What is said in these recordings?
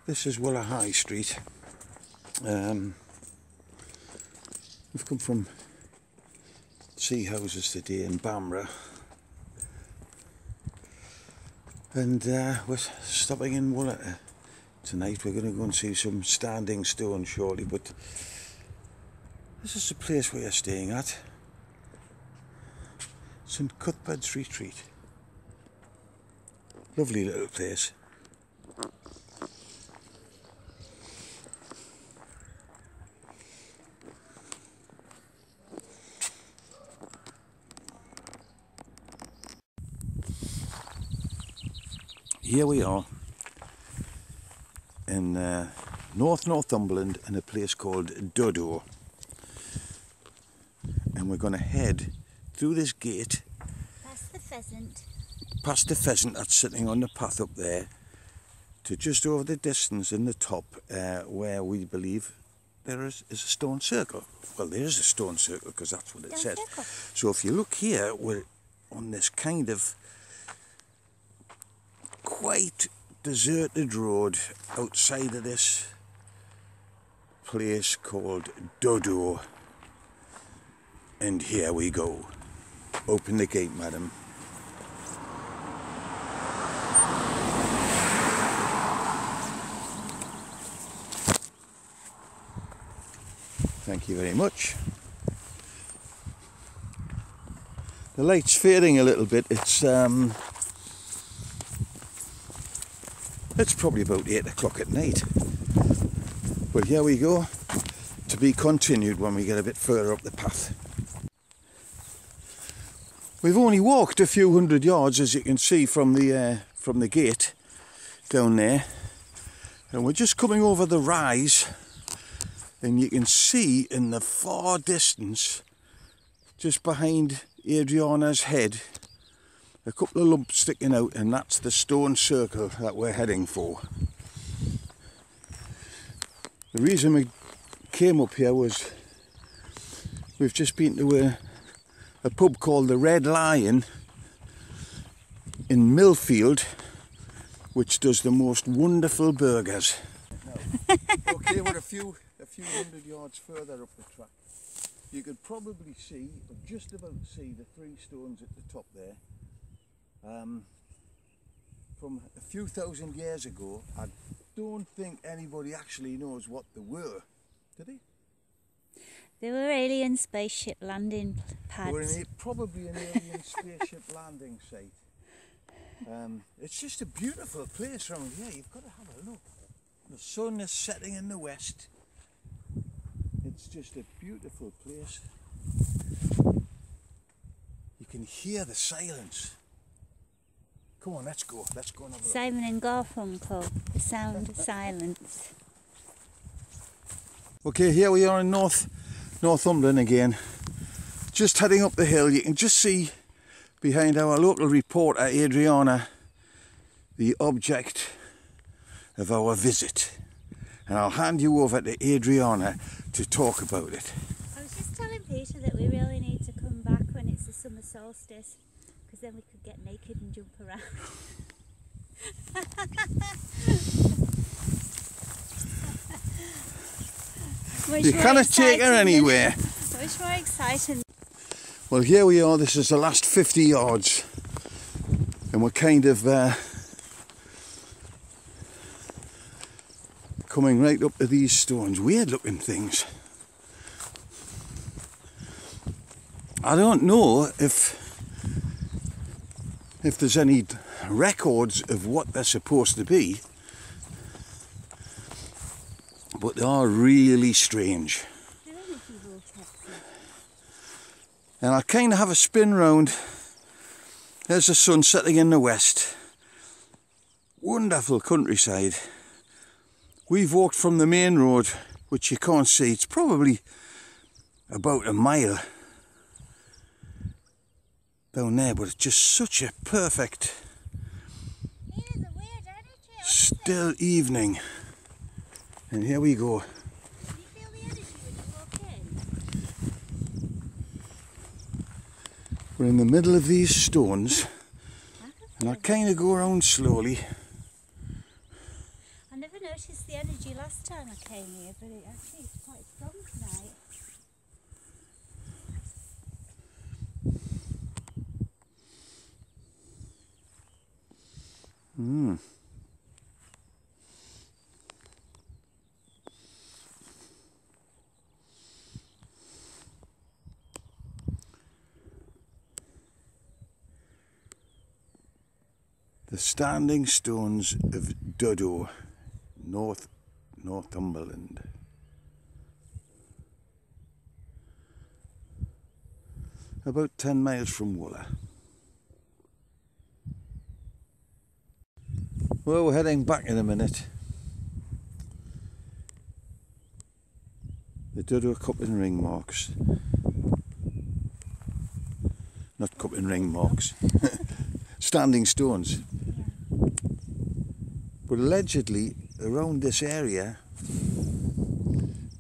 This is Wooler High Street. We've come from Sea Houses today in Bamburgh, and we're stopping in Wooler tonight. We're going to go and see some standing stones shortly, but this is the place we're staying at. St Cuthbert's Retreat. Lovely little place. Here we are in Northumberland in a place called Dudhoe, and we're going to head through this gate past the pheasant that's sitting on the path up there, to just over the distance in the top where we believe there is a stone circle. Well, there is a stone circle because that's what it says. So if you look here, we're on this kind of quite deserted road outside of this place called Dudhoe, and here we go. Open the gate, madam. Thank you very much. The light's fading a little bit. It's probably about 8 o'clock at night. But here we go, to be continued when we get a bit further up the path. We've only walked a few hundred yards, as you can see from the gate down there, and we're just coming over the rise, and you can see in the far distance, just behind Adriana's head, a couple of lumps sticking out, and that's the stone circle that we're heading for. The reason we came up here was we've just been to a pub called the Red Lion in Millfield, which does the most wonderful burgers. Okay, we're a few hundred yards further up the track. You could probably see, or just about see, the three stones at the top there. From a few thousand years ago. I don't think anybody actually knows what they were. Did they? They were alien spaceship landing pads. They were probably an alien spaceship landing site. It's just a beautiful place around here. You've got to have a look. The sun is setting in the west. It's just a beautiful place. You can hear the silence. Come on, let's go. Let's go and have a look. Simon and Garfunkel, the sound of silence. Okay, here we are in Northumberland again. Just heading up the hill. You can just see behind our local reporter Adriana the object of our visit. And I'll hand you over to Adriana to talk about it. I was just telling Peter that we really need to come back when it's the summer solstice, because then we could get naked and jump around. You cannot take her anywhere. Much more exciting. Well, here we are. This is the last 50 yards, and we're kind of coming right up to these stones. Weird looking things. I don't know if there's any records of what they're supposed to be, but they are really strange. And I kind of have a spin round. There's the sun setting in the west. Wonderful countryside. We've walked from the main road, which you can't see. It's probably about a mile down there, but it's just such a perfect still evening. And here we go. We're in the middle of these stones, and I kind of go around slowly. I never noticed the energy last time I came here, but it actually is quite strong tonight. The Standing Stones of Dudhoe, Northumberland. About 10 miles from Wooler. Well, we're heading back in a minute. The Dudhoe cup and ring marks. Not cup and ring marks. Standing stones. But allegedly, around this area,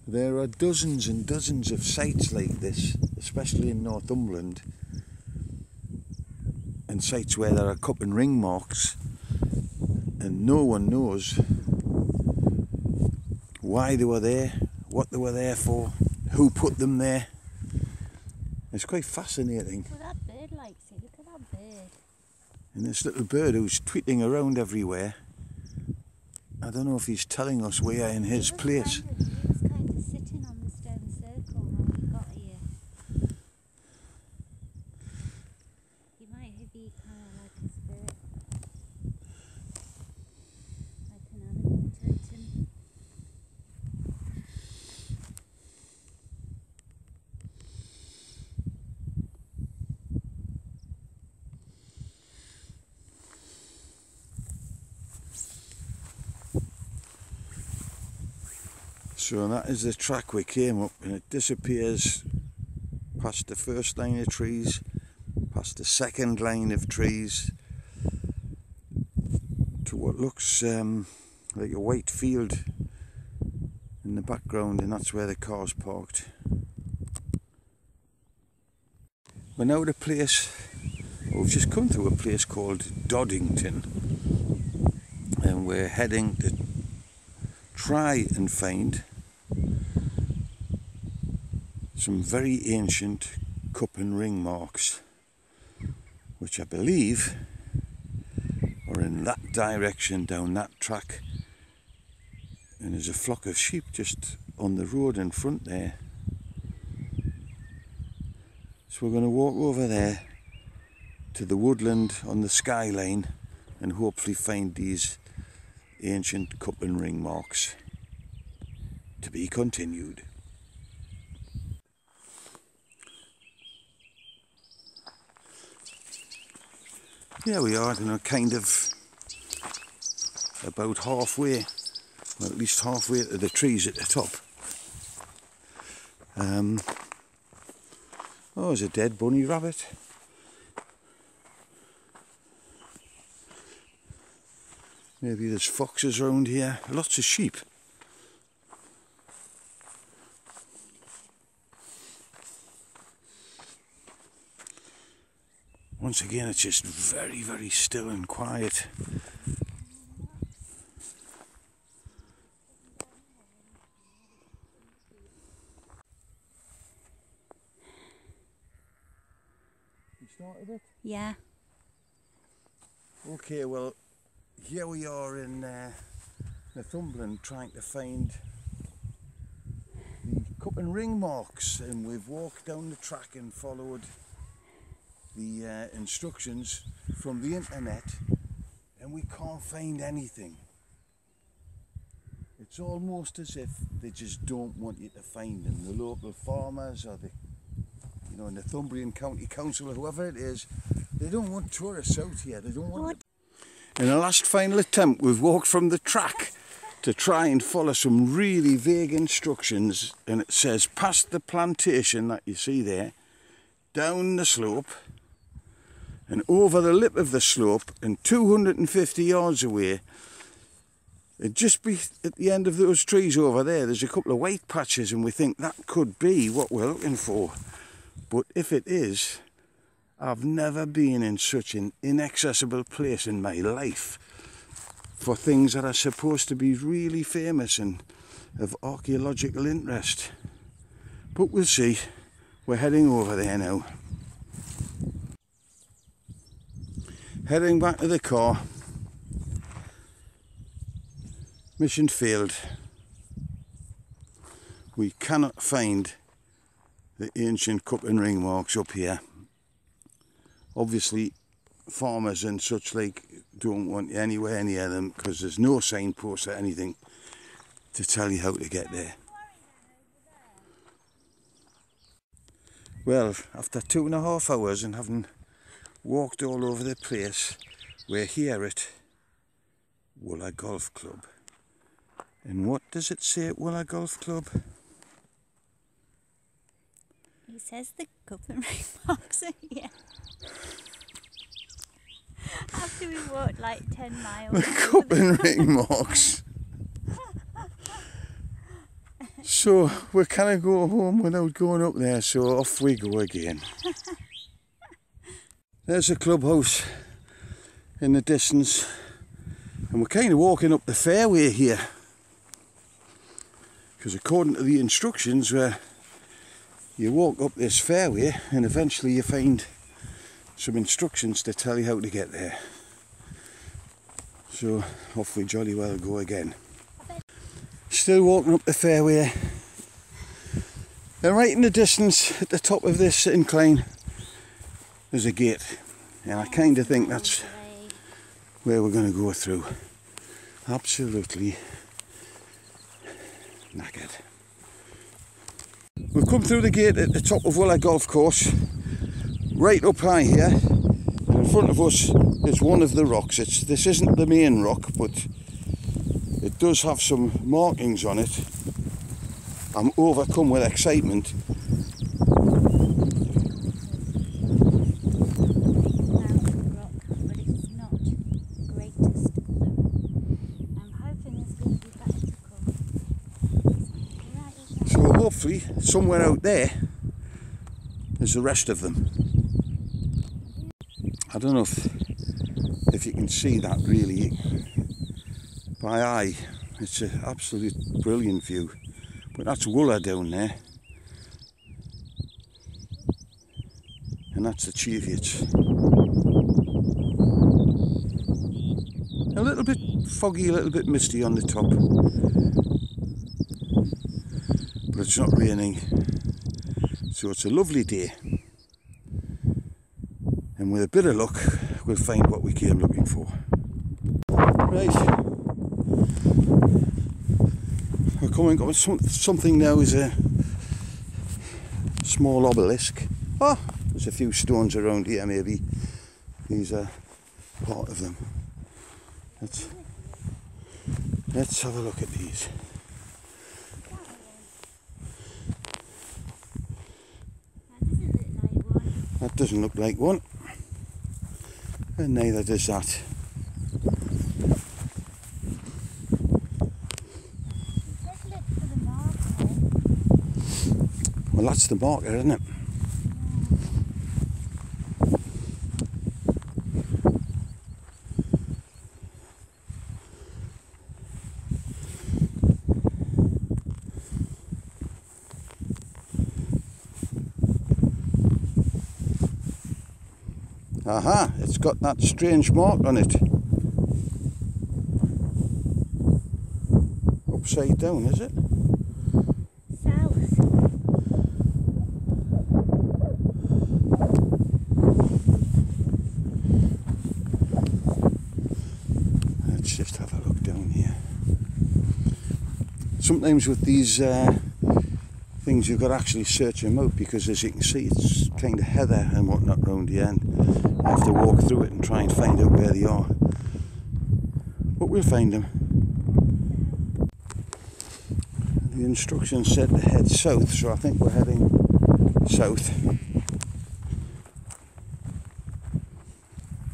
there are dozens and dozens of sites like this, especially in Northumberland, and sites where there are cup and ring marks, and no one knows why they were there, what they were there for, who put them there. It's quite fascinating. Well, that bird likes it. Look at that bird. And this little bird who's tweeting around everywhere, I don't know if he's telling us we are in his place. He was kind of sitting on the stone circle when we got here. He might be kind of like a spirit, like an animal totem. So that is the track we came up, and it disappears past the first line of trees, past the second line of trees, to what looks like a white field in the background, and that's where the car's parked. We're now at a place, we've just come to a place called Doddington, and we're heading to try and find some very ancient cup and ring marks, which I believe are in that direction down that track, and there's a flock of sheep just on the road in front there. So we're going to walk over there to the woodland on the skyline and hopefully find these ancient cup and ring marks. To be continued. Here we are, kind of about halfway, well, at least halfway to the trees at the top. Oh, there's a dead bunny rabbit. Maybe there's foxes around here. Lots of sheep. Once again, it's just very, very still and quiet. You started it? Yeah. Okay, well, here we are in Northumberland trying to find the cup and ring marks, and we've walked down the track and followed the instructions from the internet, and we can't find anything. It's almost as if they just don't want you to find them. The local farmers or the Northumbrian County Council or whoever it is, they don't want tourists out here. They don't want. In a last final attempt, we've walked from the track to try and follow some really vague instructions, and it says past the plantation that you see there, down the slope and over the lip of the slope, and 250 yards away, it'd just be at the end of those trees over there, there's a couple of white patches, and we think that could be what we're looking for. But if it is, I've never been in such an inaccessible place in my life for things that are supposed to be really famous and of archaeological interest. But we'll see. We're heading over there now. Heading back to the car. Mission failed. We cannot find the ancient cup and ring marks up here. Obviously farmers and such like don't want you anywhere near them because there's no signpost or anything to tell you how to get there. Well, after 2.5 hours and having walked all over the place, we're here at Dudhoe Golf Club. And what does it say at Dudhoe Golf Club? It says the cup and ring marks are here. After we walked like 10 miles. The cup and ring marks. So we can't go home without going up there, so off we go again. There's the clubhouse in the distance, and we're kind of walking up the fairway here, because according to the instructions, you walk up this fairway and eventually you find some instructions to tell you how to get there. So off we jolly well go again. Still walking up the fairway, and right in the distance at the top of this incline there's a gate, and I kind of think that's where we're going to go through. Absolutely knackered. We've come through the gate at the top of Dudhoe Golf Course, right up high here, and in front of us is one of the rocks. This isn't the main rock, but it does have some markings on it. I'm overcome with excitement. So hopefully somewhere out there is the rest of them. I don't know if you can see that really by eye. It's an absolute brilliant view. But that's Dudhoe down there, and that's the Cheviot. A little bit foggy, a little bit misty on the top, but it's not raining, so it's a lovely day, and with a bit of luck we'll find what we came looking for. Right. We're coming up, something now is a small obelisk. Oh, there's a few stones around here, maybe these are part of them. Let's have a look at these. That doesn't look like one, and neither does that. Well, that's the marker, isn't it? Aha, it's got that strange mark on it. Upside down, is it? Just have a look down here. Sometimes with these things you've got to actually search them out, because as you can see it's kind of heather and whatnot round the end. You have to walk through it and try and find out where they are. But we'll find them. The instructions said to head south, so I think we're heading south.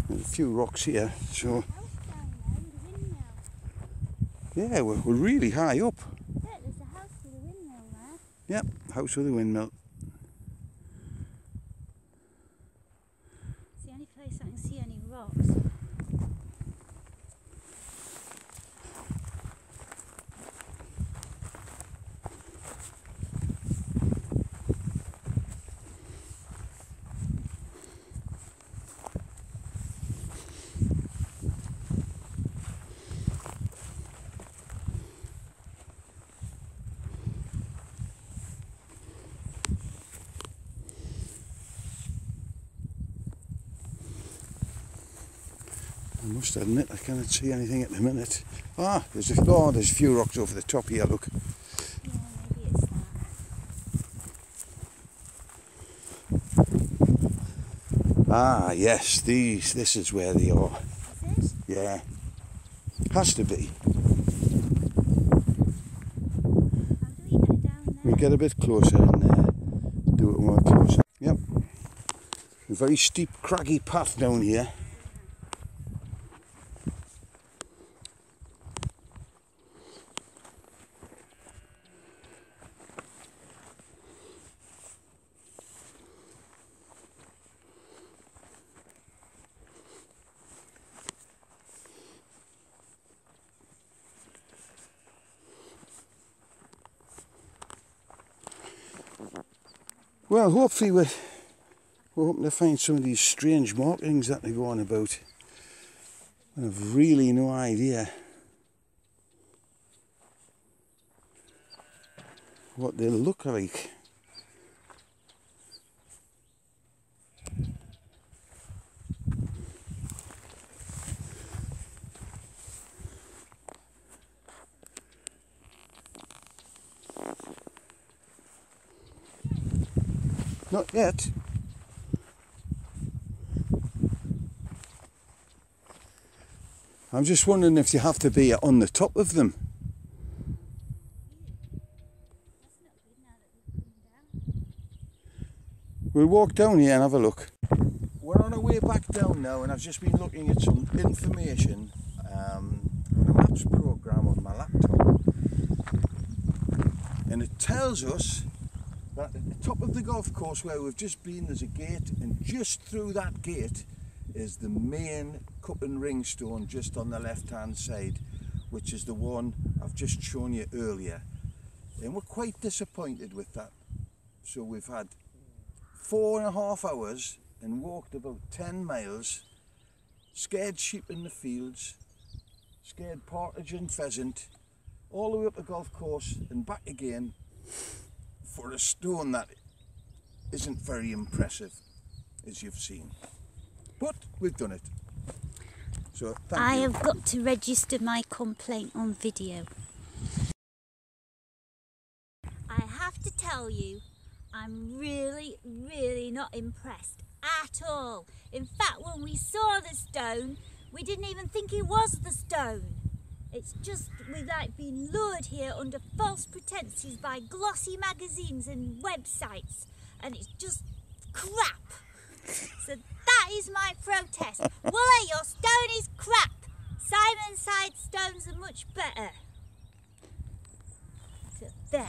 There's a few rocks here, so yeah, we're really high up. Yeah, there's a house with a windmill there. Yep, house with a windmill. I must admit I cannot see anything at the minute. Ah, there's a few rocks over the top here, look. Yeah, maybe it's that. Ah, yes, this is where they are. Is it? Yeah, has to be. How do we get down there? We get a bit closer and do it more closer. Yep, a very steep, craggy path down here. Well, hopefully we're hoping to find some of these strange markings that they go on about. I've really no idea what they look like. Not yet. I'm just wondering if you have to be on the top of them. We'll walk down here and have a look. We're on our way back down now, and I've just been looking at some information on a maps program on my laptop, and it tells us that at the top of the golf course where we've just been, there's a gate, and just through that gate is the main cup and ring stone just on the left hand side, which is the one I've just shown you earlier. And we're quite disappointed with that. So we've had 4.5 hours and walked about 10 miles, scared sheep in the fields, scared partridge and pheasant, all the way up the golf course and back again for a stone that isn't very impressive, as you've seen. But we've done it. So thank you. I have got to register my complaint on video. I have to tell you, I'm really not impressed at all. In fact, when we saw the stone, we didn't even think it was the stone. It's just we've like been lured here under false pretenses by glossy magazines and websites, and it's just crap. So that is my protest. Wooly, your stone is crap. Simon side stones are much better. So there.